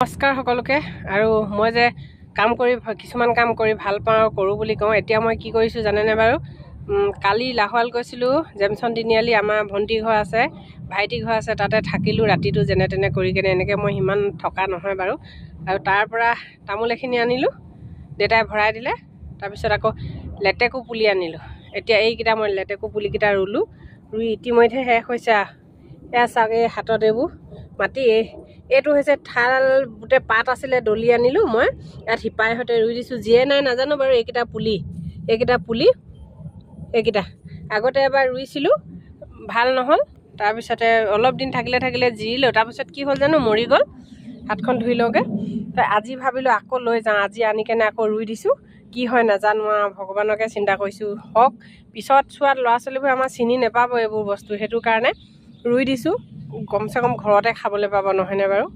নমস্কাৰ সকলোকে। আৰু মই যে কিছুমান কাম কৰি ভাল পাওঁ কৰোঁ বুলি কওঁ। এতিয়া মই কি কৰিছোঁ জানেনে বাৰু? কালি লাহোৱাল গৈছিলোঁ, জেমছন তিনিআলি আমাৰ ভণ্টি ঘৰ আছে, ভাইটি ঘৰ আছে, তাতে থাকিলোঁ ৰাতিটো যেনে তেনে কৰি কেনে। এনেকৈ মই সিমান থকা নহয় বাৰু। আৰু তাৰ পৰা তামোল এখিনি আনিলোঁ, দেউতাই ভৰাই দিলে। তাৰপিছত আকৌ লেটেকু পুলি আনিলোঁ। এতিয়া এইকেইটা মই লেটেকু পুলিকেইটা ৰুলোঁ, ৰুই ইতিমধ্যে শেষ হৈছে। এয়া চাওক, এই হাতত এইবোৰ মাটি, এইটো হৈছে থাল গোটেই পাত আছিলে, দলি আনিলোঁ মই, ইয়াত শিপাই সৈতে ৰুই দিছোঁ। যিয়ে নাই নাজানো বাৰু। এইকেইটা পুলি এইকেইটা আগতে এবাৰ ৰুইছিলোঁ, ভাল নহ'ল। তাৰপিছতে অলপ দিন থাকিলে জিৰিলোঁ। তাৰপিছত কি হ'ল জানো, মৰি গ'ল। হাতখন ধুই লওঁগৈ। তো আজি ভাবিলোঁ আকৌ লৈ যাওঁ। আজি আনি কেনে আকৌ ৰুই দিছোঁ। কি হয় নাজানো আৰু, ভগৱানকে চিন্তা কৰিছোঁ। হওক, পিছত চোৱাত ল'ৰা ছোৱালীবোৰ আমাৰ চিনি নাপাব এইবোৰ বস্তু, সেইটো কাৰণে ৰুই দিছোঁ। কমচে কম ঘৰতে খাবলৈ পাব, নহয়নে বাৰু?